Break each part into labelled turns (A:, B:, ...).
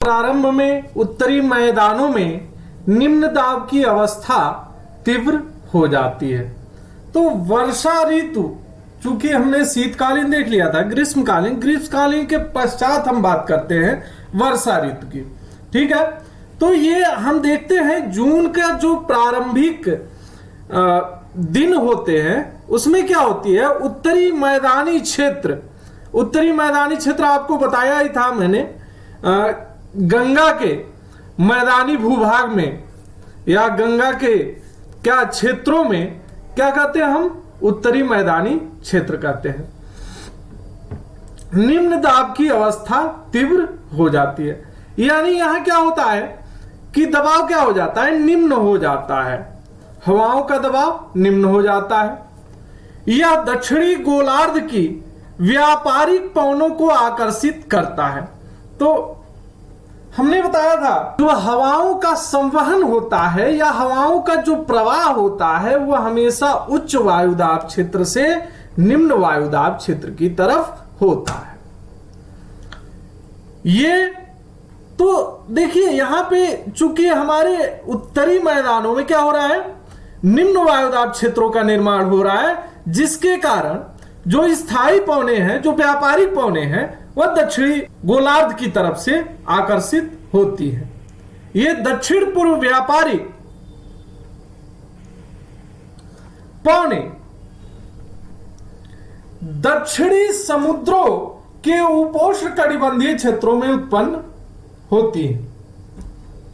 A: प्रारंभ में उत्तरी मैदानों में निम्न दाब की अवस्था तीव्र हो जाती है। तो वर्षा ऋतु, चूंकि हमने शीतकालीन देख लिया था, ग्रीष्मकालीन के पश्चात हम बात करते हैं वर्षा ऋतु की। ठीक है, तो ये हम देखते हैं जून का जो प्रारंभिक दिन होते हैं उसमें क्या होती है, उत्तरी मैदानी क्षेत्र आपको बताया ही था मैंने, गंगा के मैदानी भूभाग में या गंगा के क्या क्षेत्रों में क्या कहते हैं हम, उत्तरी मैदानी क्षेत्र कहते हैं। निम्न दाब की अवस्था तीव्र हो जाती है, यानी यहां क्या होता है कि दबाव क्या हो जाता है, निम्न हो जाता है, हवाओं का दबाव निम्न हो जाता है। यह दक्षिणी गोलार्ध की व्यापारिक पवनों को आकर्षित करता है। तो हमने बताया था जो हवाओं का संवहन होता है या हवाओं का जो प्रवाह होता है वह हमेशा उच्च वायुदाब क्षेत्र से निम्न वायुदाब क्षेत्र की तरफ होता है। ये तो देखिए यहां पे चूंकि हमारे उत्तरी मैदानों में क्या हो रहा है, निम्न वायुदाब क्षेत्रों का निर्माण हो रहा है, जिसके कारण जो स्थायी पवने हैं, जो व्यापारिक पवने हैं, वह दक्षिणी गोलार्ध की तरफ से आकर्षित होती है। ये दक्षिण पूर्व व्यापारिक पवने दक्षिणी समुद्रों के उपोष्ण कटिबंधीय क्षेत्रों में उत्पन्न होती है।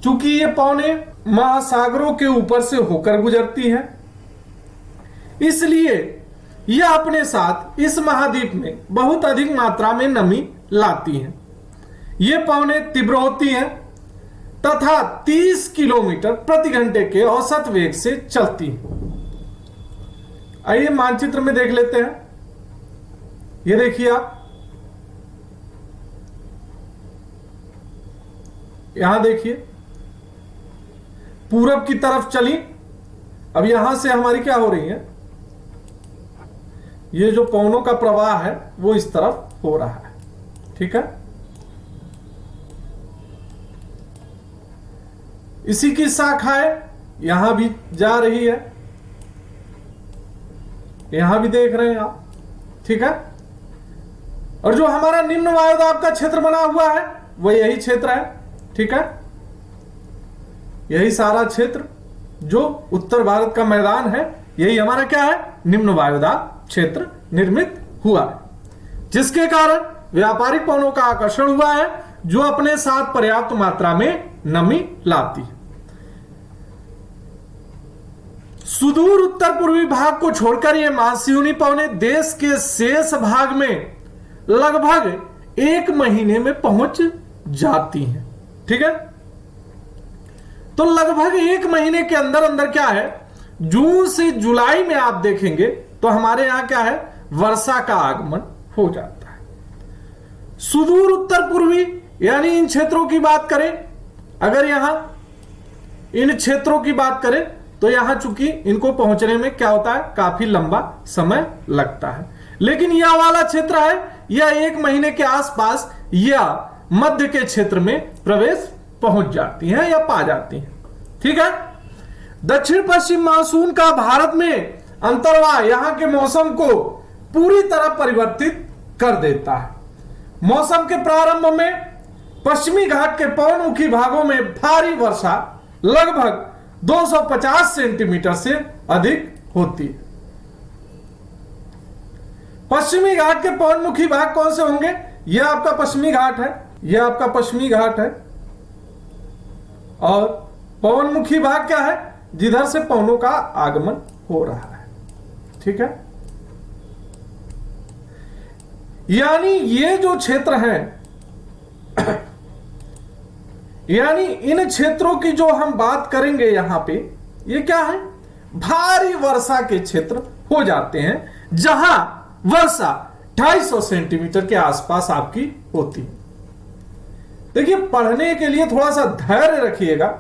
A: चूंकि ये पवने महासागरों के ऊपर से होकर गुजरती हैं, इसलिए यह अपने साथ इस महाद्वीप में बहुत अधिक मात्रा में नमी लाती हैं। ये पवने तीव्र होती हैं तथा 30 किलोमीटर प्रति घंटे के औसत वेग से चलती हैं। आइए मानचित्र में देख लेते हैं। ये देखिए आप, यहां देखिए पूरब की तरफ चली, अब यहां से हमारी क्या हो रही है, ये जो पवनों का प्रवाह है वो इस तरफ हो रहा है। ठीक है, इसी की शाखाएं यहां भी जा रही है, यहां भी देख रहे हैं आप। ठीक है, और जो हमारा निम्न वायुदाब का क्षेत्र बना हुआ है वह यही क्षेत्र है। ठीक है, यही सारा क्षेत्र जो उत्तर भारत का मैदान है, यही हमारा क्या है, निम्न वायुदाब क्षेत्र निर्मित हुआ है, जिसके कारण व्यापारिक पवनों का आकर्षण हुआ है, जो अपने साथ पर्याप्त मात्रा में नमी लाती है। सुदूर उत्तर पूर्वी भाग को छोड़कर ये मानसूनी पवने देश के शेष भाग में लगभग 1 महीने में पहुंच जाती हैं। ठीक है, तो लगभग 1 महीने के अंदर अंदर क्या है, जून से जुलाई में आप देखेंगे तो हमारे यहां क्या है, वर्षा का आगमन हो जाता है। सुदूर उत्तर पूर्वी यानी इन क्षेत्रों की बात करें, अगर यहां इन क्षेत्रों की बात करें तो यहां चूंकि इनको पहुंचने में क्या होता है, काफी लंबा समय लगता है, लेकिन यह वाला क्षेत्र है यह 1 महीने के आसपास या मध्य के क्षेत्र में प्रवेश पहुंच जाती हैं या पा जाती हैं। ठीक है, दक्षिण पश्चिम मानसून का भारत में अंतर्वाह यहां के मौसम को पूरी तरह परिवर्तित कर देता है। मौसम के प्रारंभ में पश्चिमी घाट के पवनमुखी भागों में भारी वर्षा लगभग 250 सेंटीमीटर से अधिक होती है। पश्चिमी घाट के पवनमुखी भाग कौन से होंगे, यह आपका पश्चिमी घाट है, यह आपका पश्चिमी घाट है, और पवनमुखी भाग क्या है, जिधर से पवनों का आगमन हो रहा है। ठीक है, यानी ये जो क्षेत्र हैं यानी इन क्षेत्रों की जो हम बात करेंगे यहां पे, ये क्या है, भारी वर्षा के क्षेत्र हो जाते हैं, जहां वर्षा 250 सेंटीमीटर के आसपास आपकी होती है। देखिए, पढ़ने के लिए थोड़ा सा धैर्य रखिएगा।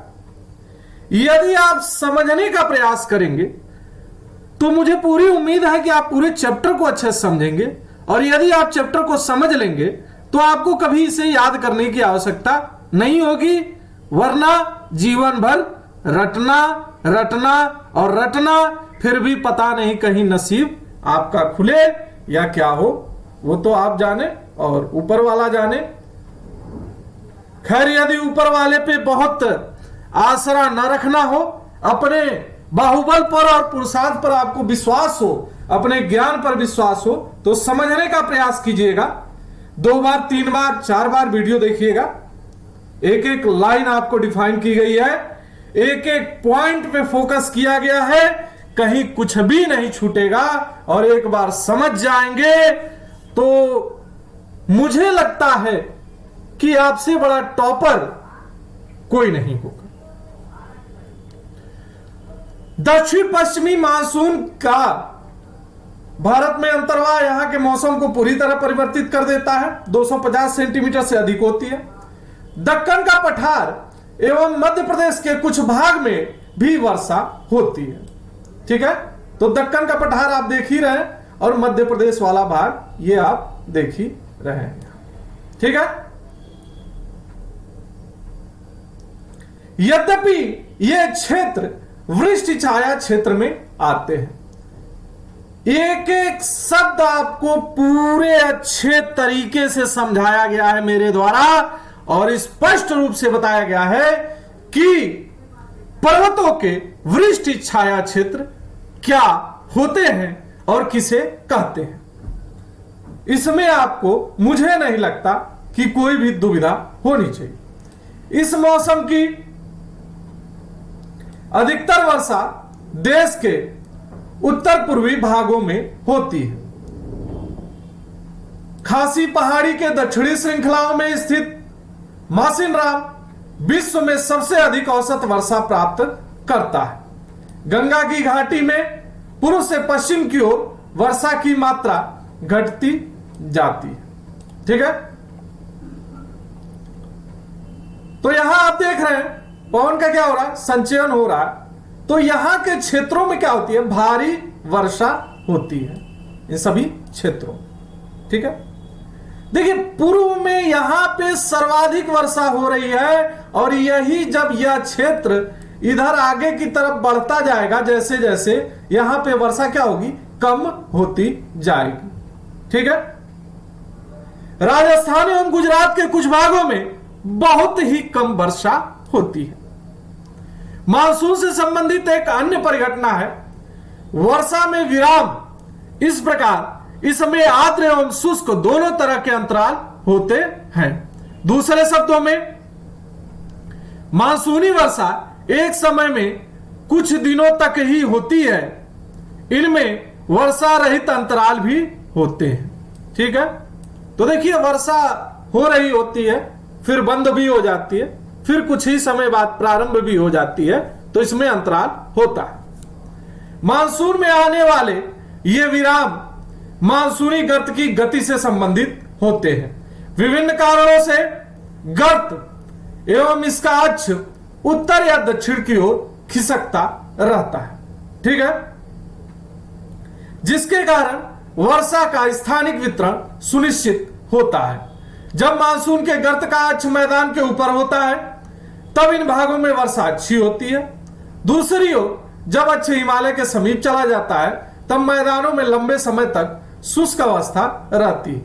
A: यदि आप समझने का प्रयास करेंगे तो मुझे पूरी उम्मीद है कि आप पूरे चैप्टर को अच्छे से समझेंगे, और यदि आप चैप्टर को समझ लेंगे तो आपको कभी इसे याद करने की आवश्यकता नहीं होगी, वरना जीवन भर रटना रटना और रटना, फिर भी पता नहीं कहीं नसीब आपका खुले या क्या हो, वो तो आप जाने और ऊपर वाला जाने। खैर, यदि ऊपर वाले पे बहुत आसरा न रखना हो, अपने बाहुबल पर और पुरुषार्थ पर आपको विश्वास हो, अपने ज्ञान पर विश्वास हो, तो समझने का प्रयास कीजिएगा। 2 बार 3 बार 4 बार वीडियो देखिएगा। एक एक लाइन आपको डिफाइन की गई है, एक एक पॉइंट पे फोकस किया गया है, कहीं कुछ भी नहीं छूटेगा। और एक बार समझ जाएंगे तो मुझे लगता है कि आपसे बड़ा टॉपर कोई नहीं होगा। दक्षिण पश्चिमी मानसून का भारत में अंतर्वाह यहां के मौसम को पूरी तरह परिवर्तित कर देता है। 250 सेंटीमीटर से अधिक होती है। दक्कन का पठार एवं मध्य प्रदेश के कुछ भाग में भी वर्षा होती है। ठीक है, तो दक्कन का पठार आप देख ही रहे हैं और मध्य प्रदेश वाला भाग ये आप देख ही रहे हैं। ठीक है, यद्यपि ये क्षेत्र वृष्टि छाया क्षेत्र में आते हैं। एक एक शब्द आपको पूरे अच्छे तरीके से समझाया गया है मेरे द्वारा और स्पष्ट रूप से बताया गया है कि पर्वतों के वृष्टि छाया क्षेत्र क्या होते हैं और किसे कहते हैं। इसमें आपको, मुझे नहीं लगता कि कोई भी दुविधा होनी चाहिए। इस मौसम की अधिकतर वर्षा देश के उत्तर पूर्वी भागों में होती है। खासी पहाड़ी के दक्षिणी श्रृंखलाओं में स्थित मासिनराम विश्व में सबसे अधिक औसत वर्षा प्राप्त करता है। गंगा की घाटी में पूर्व से पश्चिम की ओर वर्षा की मात्रा घटती जाती है। ठीक है, तो यहां आप देख रहे हैं पवन का क्या हो रहा है, संचयन हो रहा है। तो यहां के क्षेत्रों में क्या होती है, भारी वर्षा होती है इन सभी क्षेत्रों। ठीक है, देखिए पूर्व में यहां पे सर्वाधिक वर्षा हो रही है और यही जब यह क्षेत्र इधर आगे की तरफ बढ़ता जाएगा, जैसे जैसे यहां पे वर्षा क्या होगी, कम होती जाएगी। ठीक है, राजस्थान एवं गुजरात के कुछ भागों में बहुत ही कम वर्षा होती है। मानसून से संबंधित एक अन्य परिघटना है वर्षा में विराम। इस प्रकार इसमें आर्द्र एवं शुष्क दोनों तरह के अंतराल होते हैं। दूसरे शब्दों में मानसूनी वर्षा एक समय में कुछ दिनों तक ही होती है। इनमें वर्षा रहित अंतराल भी होते हैं। ठीक है, तो देखिए वर्षा हो रही होती है, फिर बंद भी हो जाती है, फिर कुछ ही समय बाद प्रारंभ भी हो जाती है, तो इसमें अंतराल होता है। मानसून में आने वाले ये विराम मानसूनी गर्त की गति से संबंधित होते हैं। विभिन्न कारणों से गर्त एवं इसका अक्ष उत्तर या दक्षिण की ओर खिसकता रहता है। ठीक है, जिसके कारण वर्षा का स्थानिक वितरण सुनिश्चित होता है। जब मानसून के गर्त का अक्ष मैदान के ऊपर होता है तब इन भागों में वर्षा अच्छी होती है। दूसरी ओर जब अक्ष हिमालय के समीप चला जाता है तब मैदानों में लंबे समय तक शुष्क अवस्था रहती है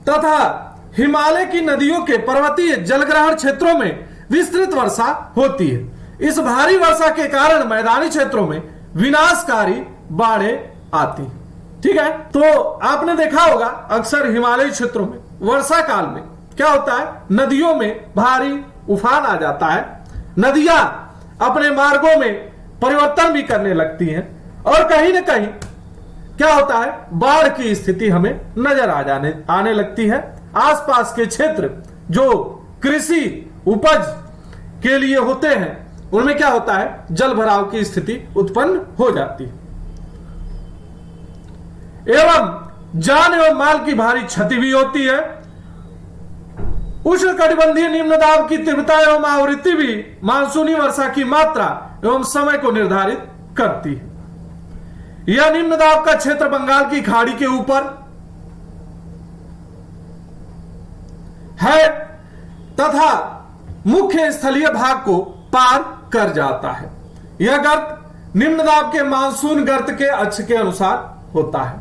A: तथा हिमालय की नदियों के पर्वतीय जलग्रहण क्षेत्रों में विस्तृत वर्षा होती है। इस भारी वर्षा के कारण मैदानी क्षेत्रों में विनाशकारी बाढ़ें आती। ठीक है, तो आपने देखा होगा अक्सर हिमालयी क्षेत्रों में वर्षा काल में क्या होता है, नदियों में भारी उफान आ जाता है। नदियां अपने मार्गों में परिवर्तन भी करने लगती हैं और कहीं ना कहीं क्या होता है, बाढ़ की स्थिति हमें नजर आने लगती है। आसपास के क्षेत्र जो कृषि उपज के लिए होते हैं उनमें क्या होता है, जल भराव की स्थिति उत्पन्न हो जाती है एवं जान एवं माल की भारी क्षति भी होती है। उष्णकटिबंधीय निम्न दाब की तीव्रता एवं आवृत्ति भी मानसूनी वर्षा की मात्रा एवं समय को निर्धारित करती है। यह निम्न दाब का क्षेत्र बंगाल की खाड़ी के ऊपर है तथा मुख्य स्थलीय भाग को पार कर जाता है। यह गर्त निम्न दाब के मानसून गर्त के अक्ष के अनुसार होता है।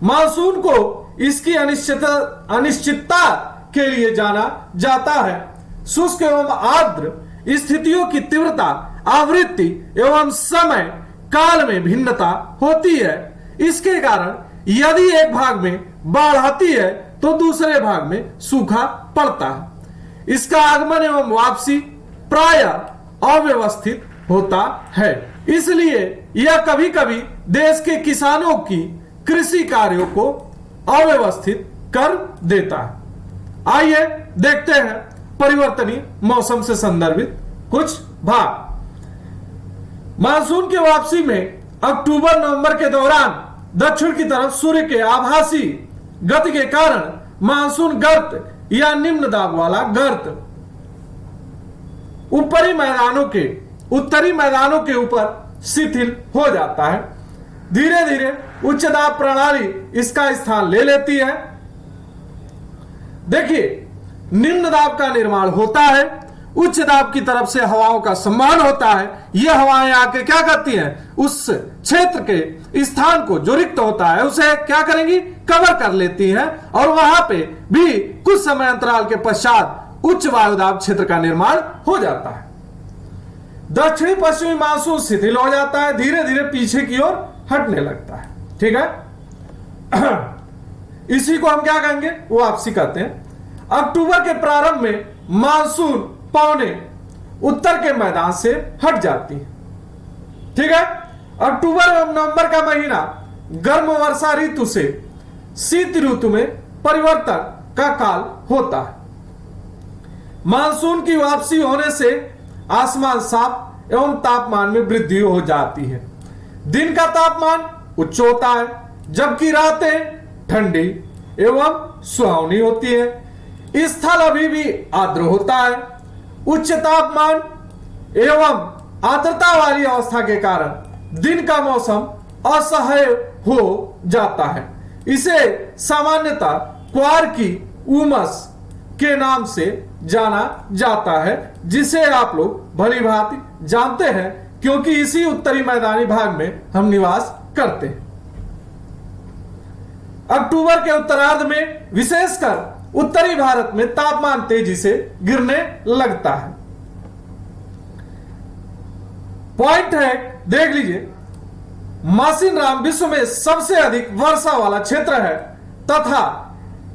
A: मानसून को इसकी अनिश्चितता के लिए जाना जाता है। शुष्क एवं आर्द्र स्थितियों की तीव्रता, आवृत्ति एवं समय काल में भिन्नता होती है। इसके कारण यदि एक भाग में बाढ़ आती है तो दूसरे भाग में सूखा पड़ता है। इसका आगमन एवं वापसी प्रायः अव्यवस्थित होता है, इसलिए यह कभी कभी देश के किसानों की कृषि कार्यों को अव्यवस्थित कर देता है। आइए देखते हैं परिवर्तनीय मौसम से संदर्भित कुछ भाग। मानसून की वापसी में अक्टूबर नवंबर के दौरान दक्षिण की तरफ सूर्य के आभासी गति के कारण मानसून गर्त या निम्न दाब वाला गर्त उत्तरी मैदानों के ऊपर शिथिल हो जाता है। धीरे धीरे उच्च दाब प्रणाली इसका स्थान ले लेती है। देखिए, निम्न दाब का निर्माण होता है, उच्च दाब की तरफ से हवाओं का संवहन होता है। यह हवाएं आके क्या करती हैं, उस क्षेत्र के स्थान को जो रिक्त होता है उसे क्या करेंगी, कवर कर लेती हैं और वहां पे भी कुछ समय अंतराल के पश्चात उच्च वायुदाब क्षेत्र का निर्माण हो जाता है। दक्षिणी पश्चिमी मानसून शिथिल हो जाता है, धीरे धीरे पीछे की ओर हटने लगता है। ठीक है, इसी को हम क्या कहेंगे, वापसी कहते हैं। अक्टूबर के प्रारंभ में मानसून पौने उत्तर के मैदान से हट जाती है। ठीक है, अक्टूबर एवं नवंबर का महीना गर्म वर्षा ऋतु से शीत ऋतु में परिवर्तन का काल होता है। मानसून की वापसी होने से आसमान साफ एवं तापमान में वृद्धि हो जाती है। दिन का तापमान उच्च होता है जबकि रातें ठंडी एवं सुहावनी होती है। स्थल अभी भी आर्द्र होता है। उच्च तापमान एवं आर्द्रता वाली अवस्था के कारण दिन का मौसम असह्य हो जाता है। इसे सामान्यतः क्वार की उमस के नाम से जाना जाता है, जिसे आप लोग भली भांति जानते हैं क्योंकि इसी उत्तरी मैदानी भाग में हम निवास करते हैं। अक्टूबर के उत्तरार्ध में विशेषकर उत्तरी भारत में तापमान तेजी से गिरने लगता है। पॉइंट है, देख लीजिए, मासिनराम विश्व में सबसे अधिक वर्षा वाला क्षेत्र है तथा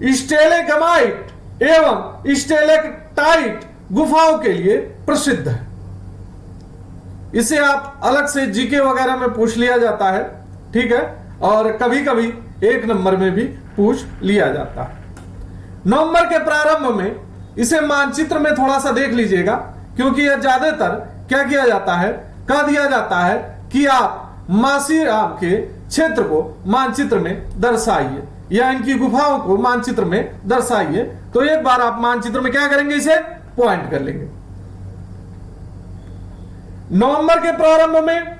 A: स्टेलेगमाइट एवं स्टेलेक्टाइट गुफाओं के लिए प्रसिद्ध है। इसे आप अलग से जीके वगैरह में पूछ लिया जाता है। ठीक है, और कभी कभी एक नंबर में भी पूछ लिया जाता है। नवंबर के प्रारंभ में इसे मानचित्र में थोड़ा सा देख लीजिएगा क्योंकि यह ज्यादातर क्या किया जाता है, कह दिया जाता है कि आप मासिनराम के क्षेत्र को मानचित्र में दर्शाइए या इनकी गुफाओं को मानचित्र में दर्शाइए। तो एक बार आप मानचित्र में क्या करेंगे, इसे पॉइंट कर लेंगे। नवंबर के प्रारंभ में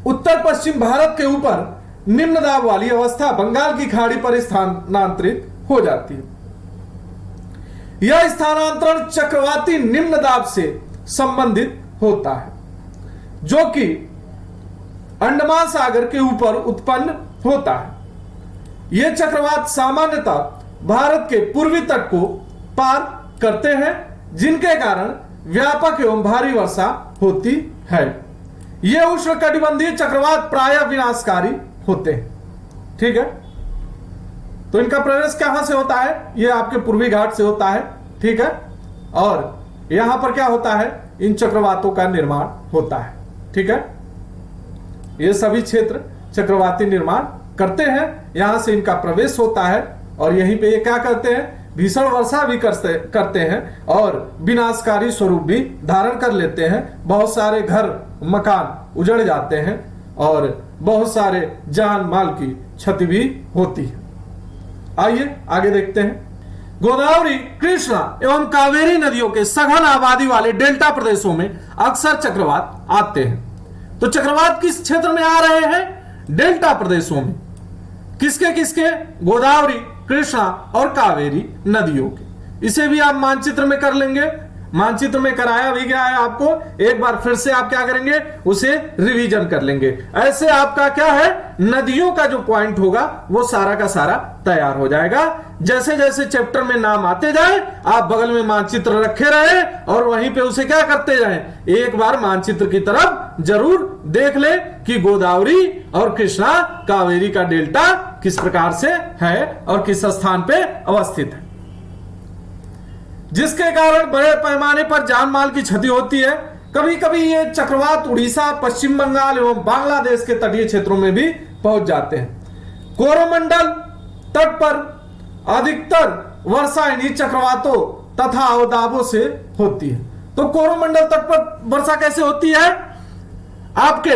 A: उत्तर पश्चिम भारत के ऊपर निम्न दाब वाली अवस्था बंगाल की खाड़ी पर स्थानांतरित हो जाती है। यह स्थानांतरण चक्रवाती निम्न दाब से संबंधित होता है जो कि अंडमान सागर के ऊपर उत्पन्न होता है। यह चक्रवात सामान्यतः भारत के पूर्वी तट को पार करते हैं जिनके कारण व्यापक एवं भारी वर्षा होती है। ये उष्णकटिबंधीय चक्रवात प्रायः विनाशकारी होते हैं। ठीक है, तो इनका प्रवेश कहां से होता है, ये आपके पूर्वी घाट से होता है। ठीक है, और यहां पर क्या होता है, इन चक्रवातों का निर्माण होता है। ठीक है, ये सभी क्षेत्र चक्रवाती निर्माण करते हैं, यहां से इनका प्रवेश होता है और यहीं पे ये क्या करते हैं, भीषण वर्षा भी करते हैं और विनाशकारी स्वरूप भी धारण कर लेते हैं। बहुत सारे घर मकान उजड़ जाते हैं और बहुत सारे जान माल की क्षति भी होती है। आइए आगे देखते हैं। गोदावरी, कृष्णा एवं कावेरी नदियों के सघन आबादी वाले डेल्टा प्रदेशों में अक्सर चक्रवात आते हैं। तो चक्रवात किस क्षेत्र में आ रहे हैं, डेल्टा प्रदेशों में। किसके किसके, गोदावरी, कृष्णा और कावेरी नदियों के। इसे भी आप मानचित्र में कर लेंगे। मानचित्र में कराया भी गया है आपको, एक बार फिर से आप क्या करेंगे, उसे रिवीजन कर लेंगे। ऐसे आपका क्या है, नदियों का जो पॉइंट होगा वो सारा का सारा तैयार हो जाएगा। जैसे जैसे चैप्टर में नाम आते जाए आप बगल में मानचित्र रखे रहे और वहीं पे उसे क्या करते जाएं, एक बार मानचित्र की तरफ जरूर देख ले कि गोदावरी और कृष्णा कावेरी का डेल्टा किस प्रकार से है और किस स्थान पे अवस्थित है, जिसके कारण बड़े पैमाने पर जान माल की क्षति होती है। कभी कभी ये चक्रवात उड़ीसा, पश्चिम बंगाल एवं बांग्लादेश के तटीय क्षेत्रों में भी पहुंच जाते हैं। कोरोमंडल तट पर अधिकतर वर्षा इन्हीं चक्रवातों तथा अवदाबों से होती है। तो कोरोमंडल तट पर वर्षा कैसे होती है, आपके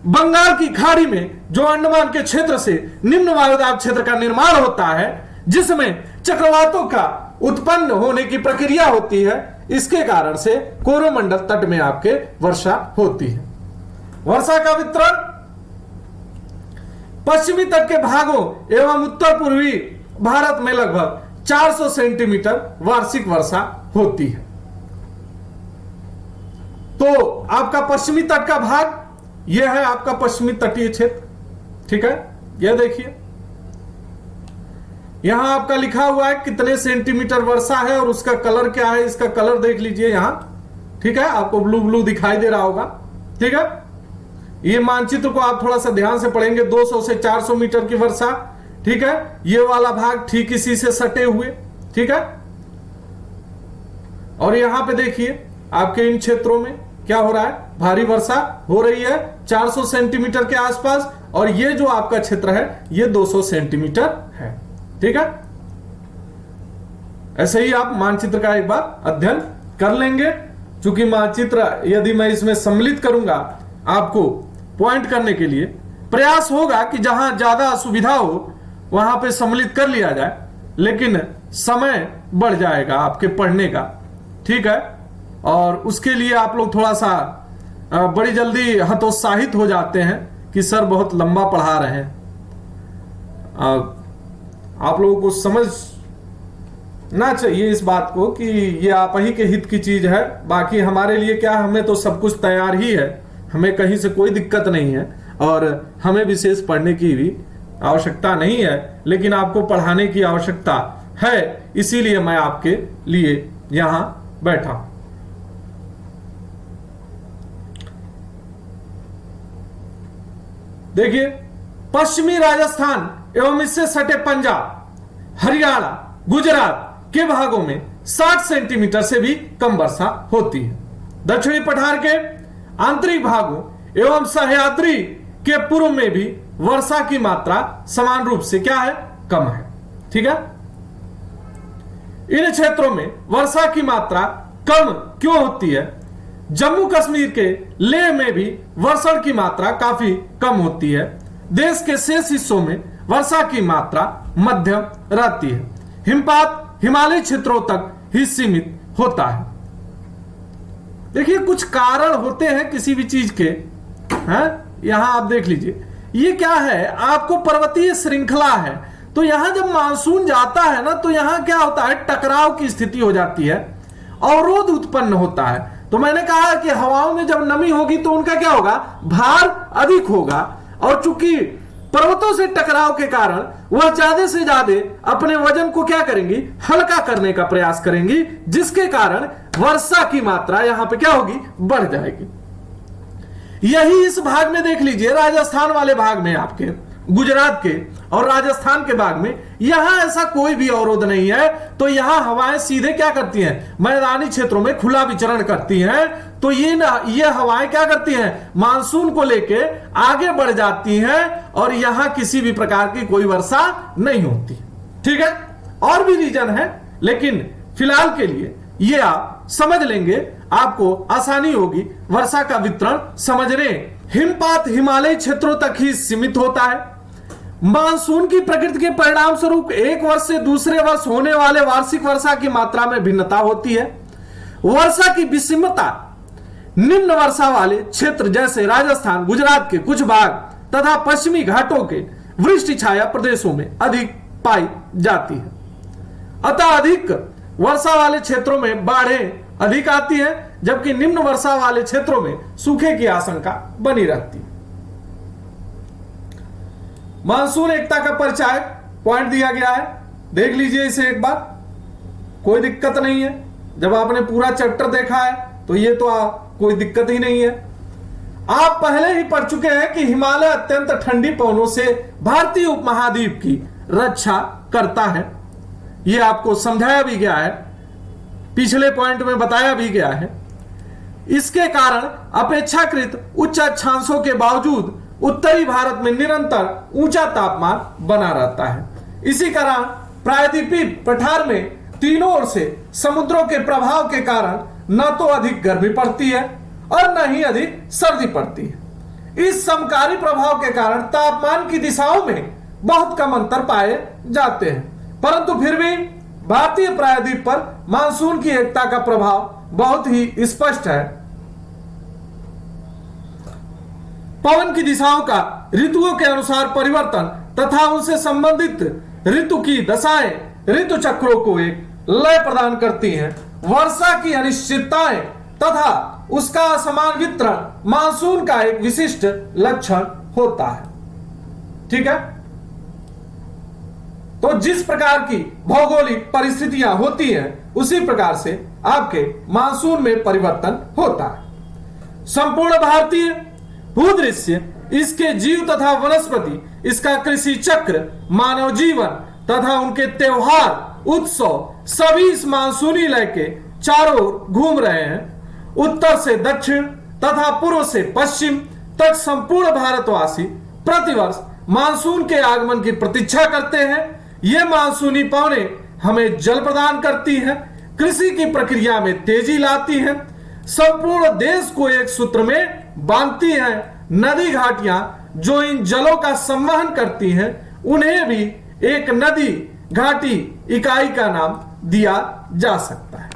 A: बंगाल की खाड़ी में जो अंडमान के क्षेत्र से निम्न वायुदाब क्षेत्र का निर्माण होता है, जिसमें चक्रवातों का उत्पन्न होने की प्रक्रिया होती है, इसके कारण से कोरोमंडल तट में आपके वर्षा होती है। वर्षा का वितरण पश्चिमी तट के भागों एवं उत्तर पूर्वी भारत में लगभग 400 सेंटीमीटर वार्षिक वर्षा होती है। तो आपका पश्चिमी तट का भाग यह है आपका पश्चिमी तटीय क्षेत्र, ठीक है। यह देखिए यहां आपका लिखा हुआ है कितने सेंटीमीटर वर्षा है और उसका कलर क्या है, इसका कलर देख लीजिए यहां, ठीक है। आपको ब्लू ब्लू दिखाई दे रहा होगा, ठीक है। ये मानचित्र को आप थोड़ा सा ध्यान से पढ़ेंगे, 200 से 400 मीटर की वर्षा, ठीक है। ये वाला भाग ठीक इसी से सटे हुए, ठीक है। और यहां पे देखिए आपके इन क्षेत्रों में क्या हो रहा है, भारी वर्षा हो रही है 400 सेंटीमीटर के आसपास, और ये जो आपका क्षेत्र है ये 200 सेंटीमीटर है, ठीक है। ऐसे ही आप मानचित्र का एक बार अध्ययन कर लेंगे। चूंकि मानचित्र यदि मैं इसमें सम्मिलित करूंगा आपको पॉइंट करने के लिए, प्रयास होगा कि जहां ज्यादा असुविधा हो वहां पे सम्मिलित कर लिया जाए, लेकिन समय बढ़ जाएगा आपके पढ़ने का, ठीक है। और उसके लिए आप लोग थोड़ा सा बड़ी जल्दी हतोत्साहित हो जाते हैं कि सर बहुत लंबा पढ़ा रहे हैं। आप लोगों को समझना चाहिए इस बात को कि ये आप ही के हित की चीज है। बाकी हमारे लिए क्या, हमें तो सब कुछ तैयार ही है, हमें कहीं से कोई दिक्कत नहीं है और हमें विशेष पढ़ने की भी आवश्यकता नहीं है, लेकिन आपको पढ़ाने की आवश्यकता है, इसीलिए मैं आपके लिए यहां बैठा हूं। देखिए पश्चिमी राजस्थान एवं इससे सटे पंजाब, हरियाणा, गुजरात के भागों में 60 सेंटीमीटर से भी कम वर्षा होती है। दक्षिणी पठार के आंतरिक भागों एवं सह्याद्री के पूर्व में भी वर्षा की मात्रा समान रूप से क्या है, कम है, ठीक है। इन क्षेत्रों में वर्षा की मात्रा कम क्यों होती है? जम्मू कश्मीर के लेह में भी वर्षण की मात्रा काफी कम होती है। देश के शेष हिस्सों में वर्षा की मात्रा मध्यम रहती है। हिमपात हिमालय क्षेत्रों तक ही सीमित होता है। देखिए कुछ कारण होते हैं किसी भी चीज के, हैं? यहां आप देख लीजिए, ये क्या है, आपको पर्वतीय श्रृंखला है, तो यहां जब मानसून जाता है ना, तो यहां क्या होता है, टकराव की स्थिति हो जाती है, अवरोध उत्पन्न होता है। तो मैंने कहा कि हवाओं में जब नमी होगी तो उनका क्या होगा, भार अधिक होगा, और चूंकि पर्वतों से टकराव के कारण वह ज्यादा से ज्यादा अपने वजन को क्या करेंगी, हल्का करने का प्रयास करेंगी, जिसके कारण वर्षा की मात्रा यहां पे क्या होगी, बढ़ जाएगी। यही इस भाग में देख लीजिए, राजस्थान वाले भाग में, आपके गुजरात के और राजस्थान के भाग में यहां ऐसा कोई भी अवरोध नहीं है। तो यहां हवाएं सीधे क्या करती हैं, मैदानी क्षेत्रों में खुला विचरण करती हैं। तो ये हवाएं क्या करती हैं, मानसून को लेके आगे बढ़ जाती हैं और यहां किसी भी प्रकार की कोई वर्षा नहीं होती, ठीक है। और भी रीजन है, लेकिन फिलहाल के लिए ये आप समझ लेंगे, आपको आसानी होगी वर्षा का वितरण समझने। हिमपात हिमालय क्षेत्रों तक ही सीमित होता है। मानसून की प्रकृति के परिणाम स्वरूप एक वर्ष से दूसरे वर्ष होने वाले वार्षिक वर्षा की मात्रा में भिन्नता होती है। वर्षा की विषमता निम्न वर्षा वाले क्षेत्र जैसे राजस्थान, गुजरात के कुछ भाग तथा पश्चिमी घाटों के वृष्टि छाया प्रदेशों में अधिक पाई जाती है। अतः अधिक वर्षा वाले क्षेत्रों में बाढ़ें अधिक आती है, जबकि निम्न वर्षा वाले क्षेत्रों में सूखे की आशंका बनी रहती है। मानसून एकता का परिचय पॉइंट दिया गया है, देख लीजिए इसे एक बार, कोई दिक्कत नहीं है। जब आपने पूरा चैप्टर देखा है तो ये तो कोई दिक्कत ही नहीं है। आप पहले ही पढ़ चुके हैं कि हिमालय अत्यंत ठंडी पवनों से भारतीय उपमहाद्वीप की रक्षा करता है। यह आपको समझाया भी गया है, पिछले पॉइंट में बताया भी गया है। इसके कारण अपेक्षाकृत उच्च अक्षांशों के बावजूद उत्तरी भारत में निरंतर ऊंचा तापमान बना रहता है। इसी कारण प्रायद्वीपीय पठार में तीनों ओर से समुद्रों के प्रभाव के कारण न तो अधिक गर्मी पड़ती है और न ही अधिक सर्दी पड़ती है। इस समकारी प्रभाव के कारण तापमान की दिशाओं में बहुत कम अंतर पाए जाते हैं, परंतु फिर भी भारतीय प्रायद्वीप पर मानसून की एकता का प्रभाव बहुत ही स्पष्ट है। पवन की दिशाओं का ऋतुओं के अनुसार परिवर्तन तथा उनसे संबंधित ऋतु की दशाएं ऋतु चक्रों को एक लय प्रदान करती हैं। वर्षा की अनिश्चितताएं तथा उसका असमान वितरण मानसून का एक विशिष्ट लक्षण होता है। ठीक है, तो जिस प्रकार की भौगोलिक परिस्थितियां होती हैं उसी प्रकार से आपके मानसून में परिवर्तन होता है। संपूर्ण भारतीय भूदृश्य, इसके जीव तथा वनस्पति, इसका कृषि चक्र, मानव जीवन तथा उनके त्योहार उत्सव सभी इस मानसूनी लय के चारों ओर घूम रहे हैं। उत्तर से दक्षिण तथा पूर्व से पश्चिम तक संपूर्ण भारतवासी प्रतिवर्ष मानसून के आगमन की प्रतीक्षा करते हैं। ये मानसूनी पवनें हमें जल प्रदान करती हैं, कृषि की प्रक्रिया में तेजी लाती हैं, संपूर्ण देश को एक सूत्र में बांधती हैं। नदी घाटियां जो इन जलों का संवहन करती हैं उन्हें भी एक नदी घाटी इकाई का नाम दिया जा सकता है।